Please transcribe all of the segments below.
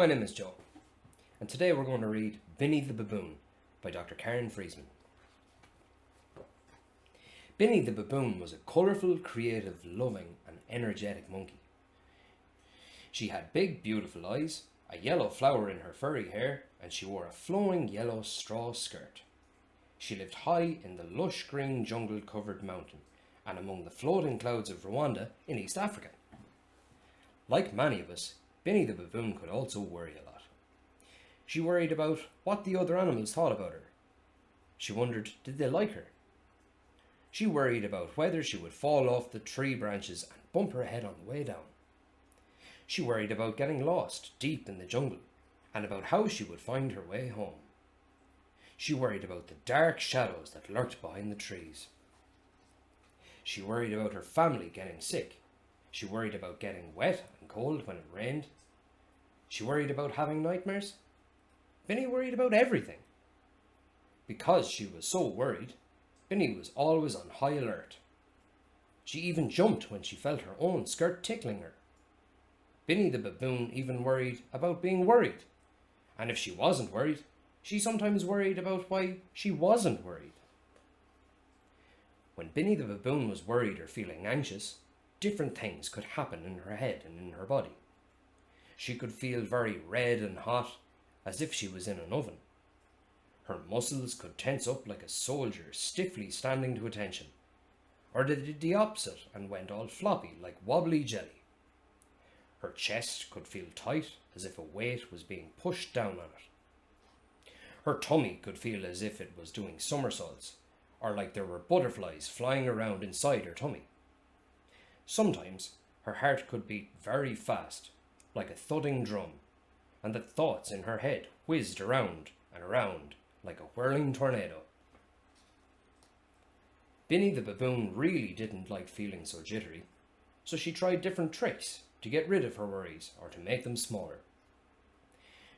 My name is Joe, and today we're going to read Binnie the Baboon by Dr. Triesman. Binnie the Baboon was a colourful, creative, loving and energetic monkey. She had big, beautiful eyes, a yellow flower in her furry hair, and she wore a flowing yellow straw skirt. She lived high in the lush green jungle-covered mountain and among the floating clouds of Rwanda in East Africa. Like many of us, Binnie the Baboon could also worry a lot. She worried about what the other animals thought about her. She wondered, did they like her? She worried about whether she would fall off the tree branches and bump her head on the way down. She worried about getting lost deep in the jungle and about how she would find her way home. She worried about the dark shadows that lurked behind the trees. She worried about her family getting sick. She worried about getting wet and cold when it rained. She worried about having nightmares. Binnie worried about everything. Because she was so worried, Binnie was always on high alert. She even jumped when she felt her own skirt tickling her. Binnie the Baboon even worried about being worried. And if she wasn't worried, she sometimes worried about why she wasn't worried. When Binnie the Baboon was worried or feeling anxious, different things could happen in her head and in her body. She could feel very red and hot, as if she was in an oven. Her muscles could tense up like a soldier stiffly standing to attention, or they did the opposite and went all floppy like wobbly jelly. Her chest could feel tight, as if a weight was being pushed down on it. Her tummy could feel as if it was doing somersaults, or like there were butterflies flying around inside her tummy. Sometimes her heart could beat very fast, like a thudding drum, and the thoughts in her head whizzed around and around like a whirling tornado. Binnie the Baboon really didn't like feeling so jittery, so she tried different tricks to get rid of her worries or to make them smaller.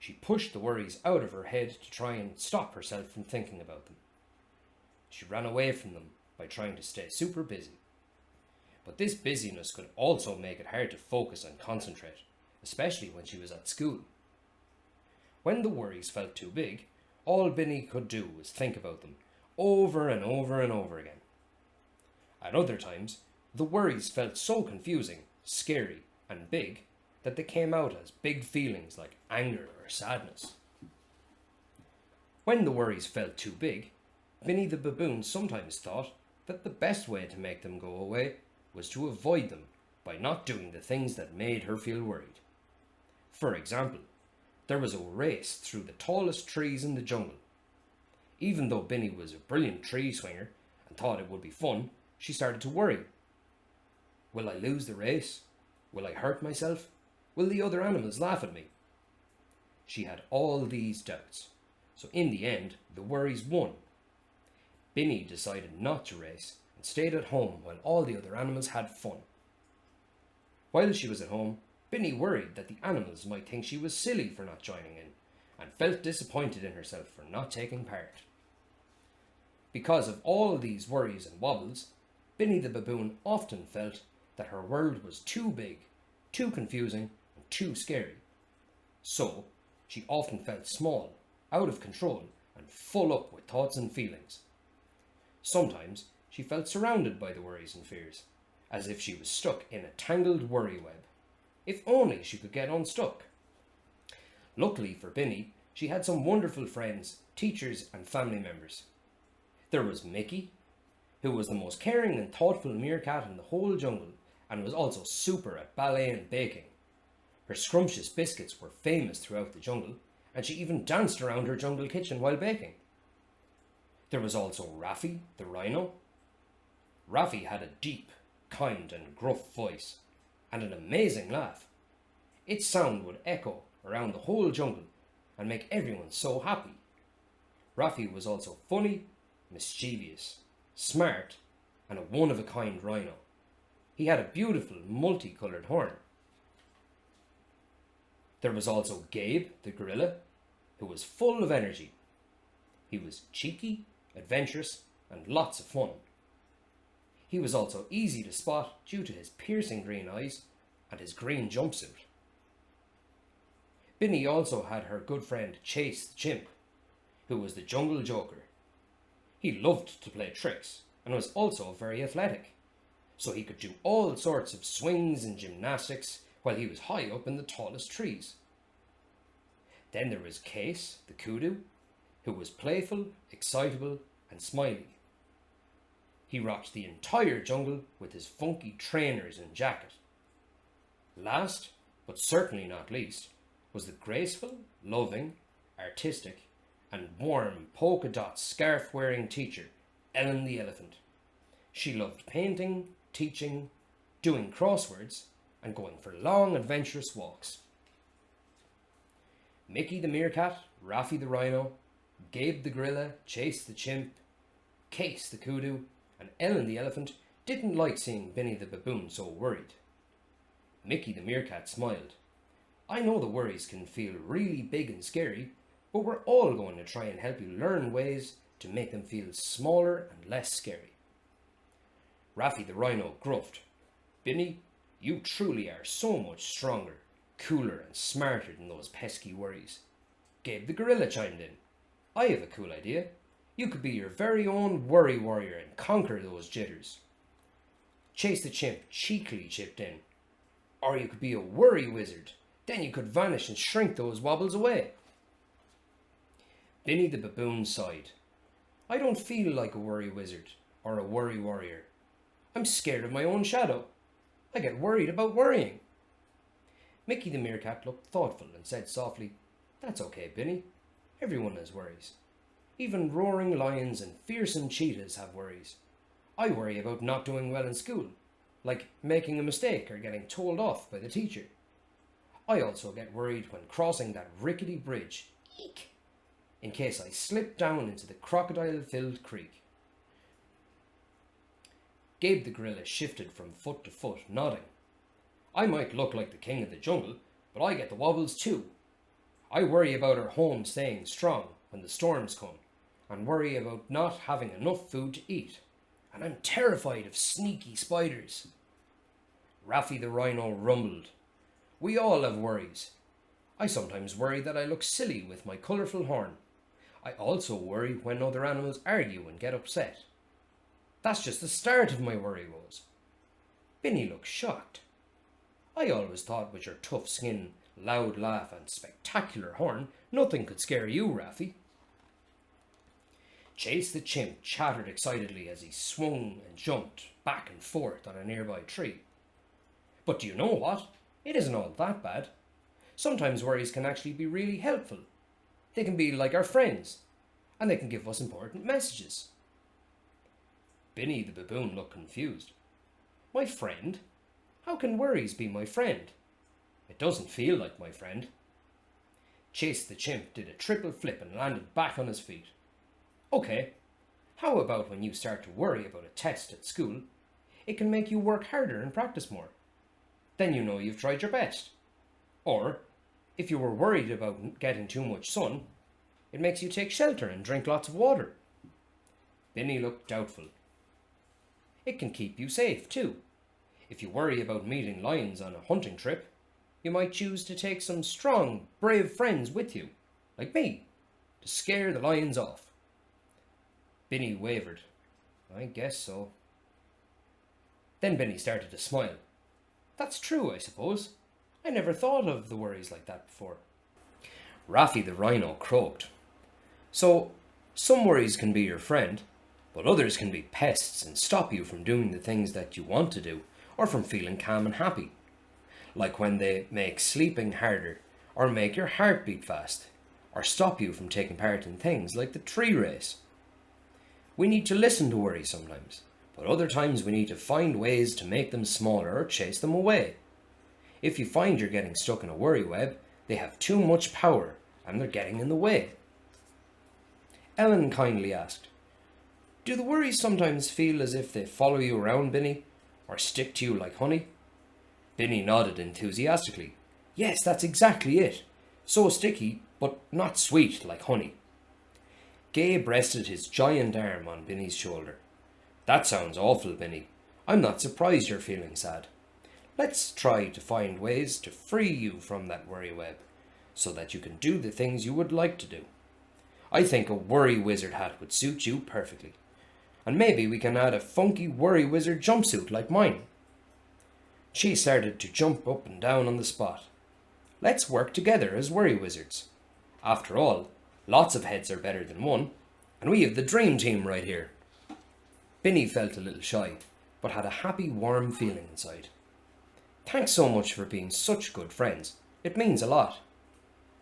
She pushed the worries out of her head to try and stop herself from thinking about them. She ran away from them by trying to stay super busy. But this busyness could also make it hard to focus and concentrate, especially when she was at school. When the worries felt too big, all Binnie could do was think about them over and over and over again. At other times, the worries felt so confusing, scary, and big that they came out as big feelings like anger or sadness. When the worries felt too big, Binnie the Baboon sometimes thought that the best way to make them go away was to avoid them by not doing the things that made her feel worried. For example, there was a race through the tallest trees in the jungle. Even though Binnie was a brilliant tree swinger and thought it would be fun, she started to worry. Will I lose the race? Will I hurt myself? Will the other animals laugh at me? She had all these doubts, so in the end, the worries won. Binnie decided not to race and stayed at home while all the other animals had fun. While she was at home, Binnie worried that the animals might think she was silly for not joining in, and felt disappointed in herself for not taking part. Because of all these worries and wobbles, Binnie the Baboon often felt that her world was too big, too confusing, and too scary. So, she often felt small, out of control, and full up with thoughts and feelings. Sometimes she felt surrounded by the worries and fears, as if she was stuck in a tangled worry web. If only she could get unstuck. Luckily for Binnie, she had some wonderful friends, teachers and family members. There was Mickey, who was the most caring and thoughtful meerkat in the whole jungle and was also super at ballet and baking. Her scrumptious biscuits were famous throughout the jungle, and she even danced around her jungle kitchen while baking. There was also Raffi, the rhino. Raffi had a deep, kind and gruff voice, and an amazing laugh. Its sound would echo around the whole jungle and make everyone so happy. Raffi was also funny, mischievous, smart, and a one-of-a-kind rhino. He had a beautiful multicoloured horn. There was also Gabe, the gorilla, who was full of energy. He was cheeky, adventurous, and lots of fun. He was also easy to spot due to his piercing green eyes and his green jumpsuit. Binnie also had her good friend Chase the chimp, who was the jungle joker. He loved to play tricks and was also very athletic, so he could do all sorts of swings and gymnastics while he was high up in the tallest trees. Then there was Case the kudu, who was playful, excitable, and smiley. He rocked the entire jungle with his funky trainers and jacket. Last, but certainly not least, was the graceful, loving, artistic, and warm polka dot scarf-wearing teacher, Ellen the elephant. She loved painting, teaching, doing crosswords, and going for long, adventurous walks. Mickey the meerkat, Raffi the rhino, Gabe the gorilla, Chase the chimp, Case the kudu, and Ellen the elephant didn't like seeing Binnie the baboon so worried. Mickey the meerkat smiled. I know the worries can feel really big and scary, but we're all going to try and help you learn ways to make them feel smaller and less scary. Raffi the rhino gruffed. Binnie, you truly are so much stronger, cooler and smarter than those pesky worries. Gabe the gorilla chimed in. I have a cool idea. You could be your very own worry warrior and conquer those jitters. Chase the chimp cheekily chipped in. Or you could be a worry wizard. Then you could vanish and shrink those wobbles away. Binnie the baboon sighed. I don't feel like a worry wizard or a worry warrior. I'm scared of my own shadow. I get worried about worrying. Mickey the meerkat looked thoughtful and said softly, That's okay, Binnie. Everyone has worries. Even roaring lions and fearsome cheetahs have worries. I worry about not doing well in school, like making a mistake or getting told off by the teacher. I also get worried when crossing that rickety bridge, eek, in case I slip down into the crocodile-filled creek. Gabe the gorilla shifted from foot to foot, nodding. I might look like the king of the jungle, but I get the wobbles too. I worry about our home staying strong when the storms come, and worry about not having enough food to eat. And I'm terrified of sneaky spiders. Raffi the rhino rumbled. We all have worries. I sometimes worry that I look silly with my colourful horn. I also worry when other animals argue and get upset. That's just the start of my worry woes. Binnie looked shocked. I always thought with your tough skin, loud laugh and spectacular horn, nothing could scare you, Raffi. Chase the chimp chattered excitedly as he swung and jumped back and forth on a nearby tree. But do you know what? It isn't all that bad. Sometimes worries can actually be really helpful. They can be like our friends, and they can give us important messages. Binnie the baboon looked confused. My friend? How can worries be my friend? It doesn't feel like my friend. Chase the chimp did a triple flip and landed back on his feet. Okay, how about when you start to worry about a test at school, it can make you work harder and practice more. Then you know you've tried your best. Or, if you were worried about getting too much sun, it makes you take shelter and drink lots of water. Binnie looked doubtful. It can keep you safe too. If you worry about meeting lions on a hunting trip, you might choose to take some strong, brave friends with you, like me, to scare the lions off. Binnie wavered. I guess so. Then Binnie started to smile. That's true, I suppose. I never thought of the worries like that before. Raffi the rhino croaked. So, some worries can be your friend, but others can be pests and stop you from doing the things that you want to do, or from feeling calm and happy. Like when they make sleeping harder, or make your heart beat fast, or stop you from taking part in things like the tree race. We need to listen to worries sometimes, but other times we need to find ways to make them smaller or chase them away. If you find you're getting stuck in a worry web, they have too much power and they're getting in the way. Ellen kindly asked, Do the worries sometimes feel as if they follow you around, Binnie, or stick to you like honey? Binnie nodded enthusiastically. Yes, that's exactly it. So sticky, but not sweet like honey. Gabe rested his giant arm on Binnie's shoulder. That sounds awful, Binnie. I'm not surprised you're feeling sad. Let's try to find ways to free you from that worry web. so that you can do the things you would like to do. I think a worry wizard hat would suit you perfectly. And maybe we can add a funky worry wizard jumpsuit like mine. She started to jump up and down on the spot. Let's work together as worry wizards. After all, lots of heads are better than one, and we have the dream team right here. Binnie felt a little shy, but had a happy, warm feeling inside. Thanks so much for being such good friends. It means a lot.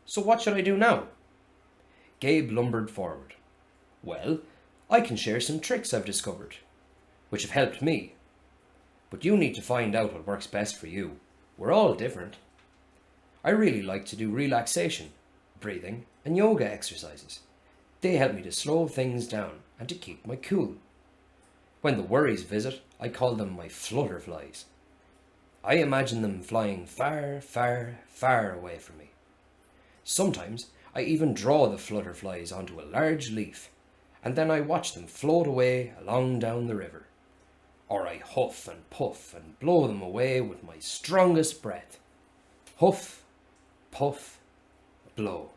So what should I do now? Gabe lumbered forward. Well, I can share some tricks I've discovered, which have helped me. But you need to find out what works best for you. We're all different. I really like to do relaxation, breathing, and yoga exercises. They help me to slow things down and to keep my cool. When the worries visit, I call them my flutterflies. I imagine them flying far, far, far away from me. Sometimes I even draw the flutterflies onto a large leaf, and then I watch them float away along down the river. Or I huff and puff and blow them away with my strongest breath. Huff, puff, blow.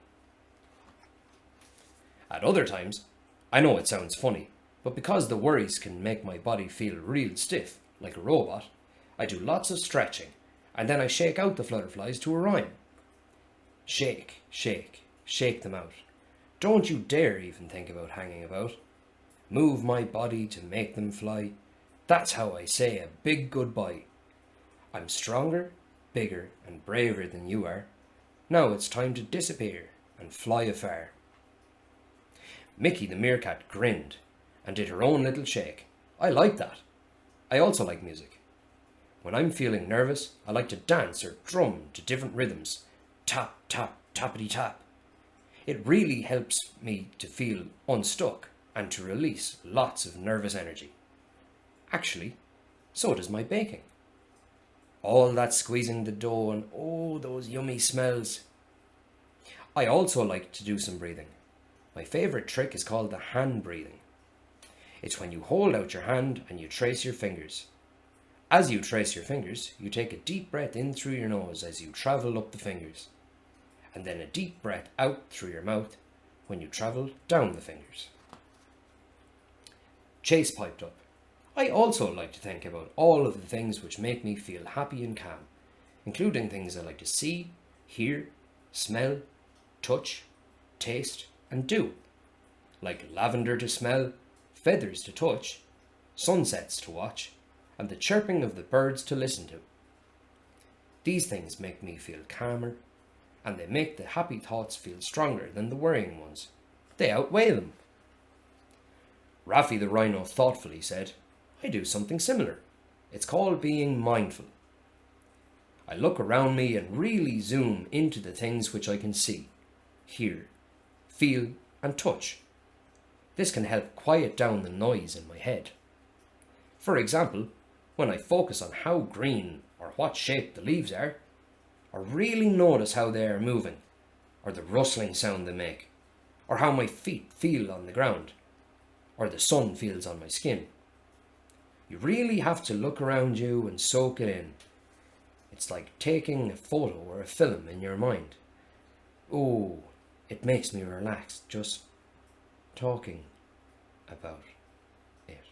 At other times, I know it sounds funny, but because the worries can make my body feel real stiff, like a robot, I do lots of stretching, and then I shake out the flutterflies to a rhyme. Shake, shake, shake them out. Don't you dare even think about hanging about. Move my body to make them fly. That's how I say a big goodbye. I'm stronger, bigger, and braver than you are. Now it's time to disappear and fly afar. Mickey the meerkat grinned and did her own little shake. I like that. I also like music. When I'm feeling nervous, I like to dance or drum to different rhythms. Tap, tap, tappity tap. It really helps me to feel unstuck and to release lots of nervous energy. Actually, so does my baking. All that squeezing the dough and oh, those yummy smells. I also like to do some breathing. My favourite trick is called the hand breathing. It's when you hold out your hand and you trace your fingers. As you trace your fingers, you take a deep breath in through your nose as you travel up the fingers, and then a deep breath out through your mouth when you travel down the fingers. Chase piped up. I also like to think about all of the things which make me feel happy and calm, including things I like to see, hear, smell, touch, taste, and do, like lavender to smell, feathers to touch, sunsets to watch, and the chirping of the birds to listen to. These things make me feel calmer, and they make the happy thoughts feel stronger than the worrying ones. They outweigh them. Raffi the rhino thoughtfully said, I do something similar. It's called being mindful. I look around me and really zoom into the things which I can see, hear, feel, and touch. This can help quiet down the noise in my head. For example, when I focus on how green or what shape the leaves are, or really notice how they are moving, or the rustling sound they make, or how my feet feel on the ground, or the sun feels on my skin. You really have to look around you and soak it in. It's like taking a photo or a film in your mind. Oh, it makes me relaxed just talking about it.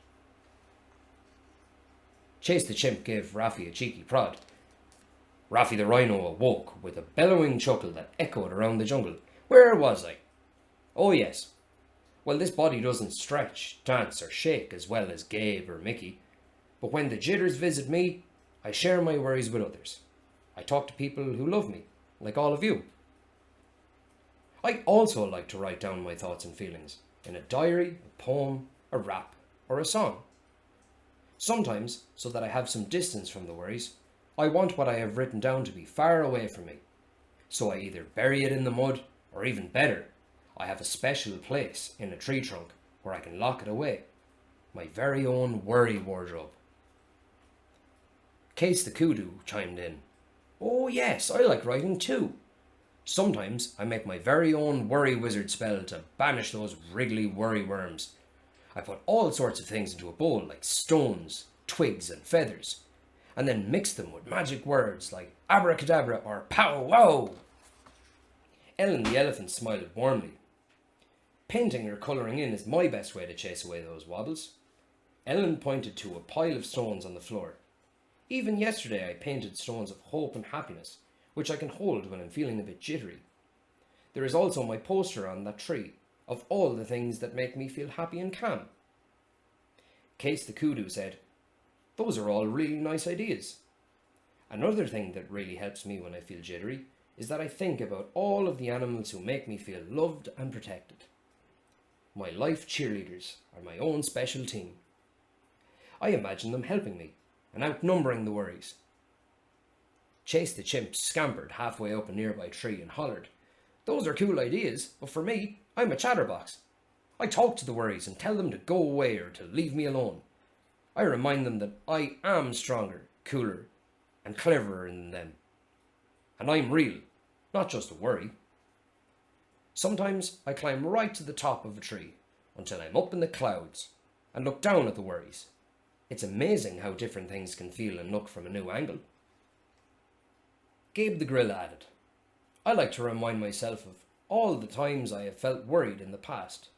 Chase the chimp gave Raffi a cheeky prod. Raffi the rhino awoke with a bellowing chuckle that echoed around the jungle. Where was I? Oh yes. Well, this body doesn't stretch, dance or shake as well as Gabe or Mickey. But when the jitters visit me, I share my worries with others. I talk to people who love me, like all of you. I also like to write down my thoughts and feelings in a diary, a poem, a rap, or a song. Sometimes, so that I have some distance from the worries, I want what I have written down to be far away from me. So I either bury it in the mud, or even better, I have a special place in a tree trunk where I can lock it away. My very own worry wardrobe. Case the Kudu chimed in. Oh yes, I like writing too. Sometimes I make my very own worry wizard spell to banish those wriggly worry worms. I put all sorts of things into a bowl like stones, twigs and feathers, and then mix them with magic words like abracadabra or pow wow. Ellen the elephant smiled warmly. Painting or colouring in is my best way to chase away those wobbles. Ellen pointed to a pile of stones on the floor. Even yesterday I painted stones of hope and happiness, which I can hold when I'm feeling a bit jittery. There is also my poster on that tree, of all the things that make me feel happy and calm. Case the kudu said, "Those are all really nice ideas." Another thing that really helps me when I feel jittery is that I think about all of the animals who make me feel loved and protected. My life cheerleaders are my own special team. I imagine them helping me and outnumbering the worries. Chase the chimp scampered halfway up a nearby tree and hollered, "Those are cool ideas, but for me, I'm a chatterbox. I talk to the worries and tell them to go away or to leave me alone. I remind them that I am stronger, cooler, and cleverer than them. And I'm real, not just a worry." Sometimes I climb right to the top of a tree until I'm up in the clouds and look down at the worries. It's amazing how different things can feel and look from a new angle. Gabe the gorilla added, "I like to remind myself of all the times I have felt worried in the past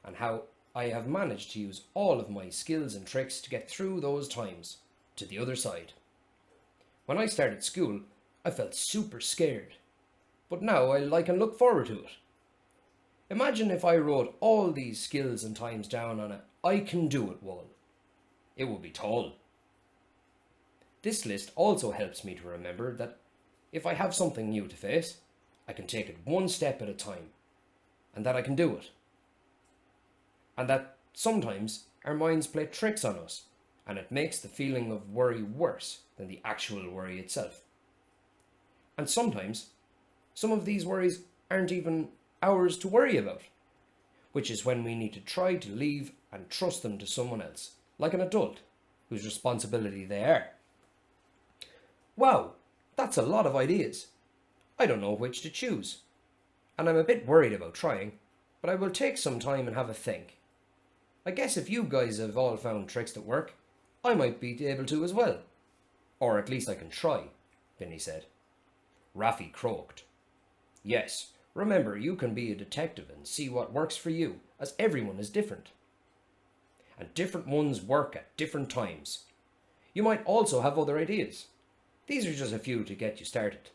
and how I have managed to use all of my skills and tricks to get through those times to the other side. When I started school, I felt super scared, but now I like and look forward to it. Imagine if I wrote all these skills and times down on a 'I can do it' wall. It would be tall." This list also helps me to remember that if I have something new to face, I can take it one step at a time, and that I can do it. And that sometimes our minds play tricks on us, and it makes the feeling of worry worse than the actual worry itself. And sometimes, some of these worries aren't even ours to worry about, which is when we need to try to leave and trust them to someone else, like an adult, whose responsibility they are. Wow, that's a lot of ideas. I don't know which to choose, and I'm a bit worried about trying, but I will take some time and have a think. I guess if you guys have all found tricks that work, I might be able to as well. Or at least I can try," Binnie said. Raffi croaked. "Yes, remember you can be a detective and see what works for you, as everyone is different. And different ones work at different times. You might also have other ideas. These are just a few to get you started.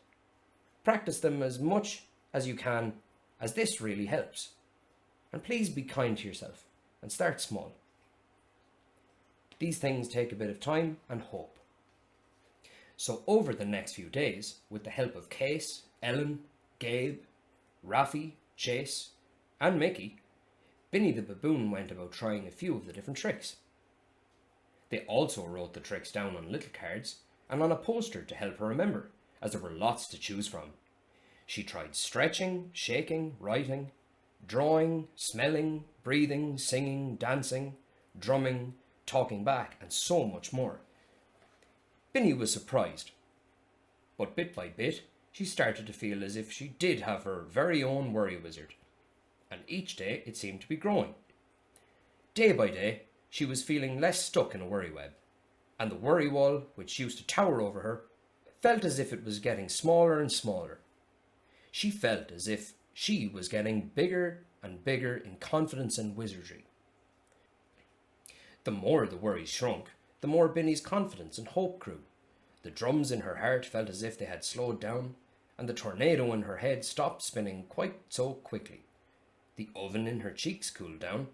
Practice them as much as you can, as this really helps. And please be kind to yourself and start small. These things take a bit of time and hope." So over the next few days, with the help of Case, Ellen, Gabe, Raffi, Chase, and Mickey, Binnie the Baboon went about trying a few of the different tricks. They also wrote the tricks down on little cards and on a poster to help her remember, as there were lots to choose from. She tried stretching, shaking, writing, drawing, smelling, breathing, singing, dancing, drumming, talking back, and so much more. Binnie was surprised, but bit by bit she started to feel as if she did have her very own worry wizard, and each day it seemed to be growing. Day by day she was feeling less stuck in a worry web, and the worry wall, which used to tower over her, felt as if it was getting smaller and smaller. She felt as if she was getting bigger and bigger in confidence and wizardry. The more the worries shrunk, the more Binnie's confidence and hope grew. The drums in her heart felt as if they had slowed down, and the tornado in her head stopped spinning quite so quickly. The oven in her cheeks cooled down,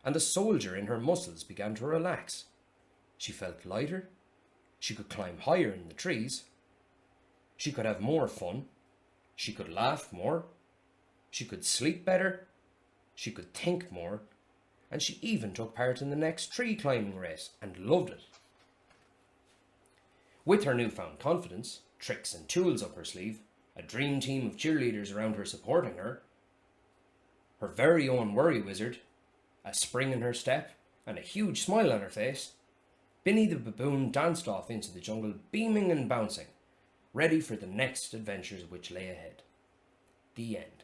and the soldier in her muscles began to relax. She felt lighter. She could climb higher in the trees. She could have more fun. She could laugh more. She could sleep better. She could think more. And she even took part in the next tree climbing race and loved it. With her newfound confidence, tricks and tools up her sleeve, a dream team of cheerleaders around her supporting her, her very own worry wizard, a spring in her step, and a huge smile on her face, Binnie the Baboon danced off into the jungle, beaming and bouncing, ready for the next adventures which lay ahead. The end.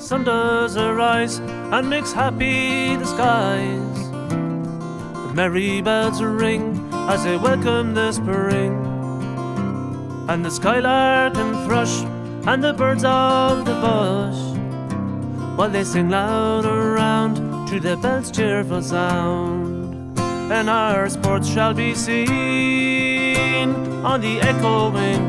sun does arise and makes happy the skies. The merry bells ring as they welcome the spring, and the skylark and thrush and the birds of the bush, while they sing loud around to the bells' cheerful sound. And our sports shall be seen on the echoing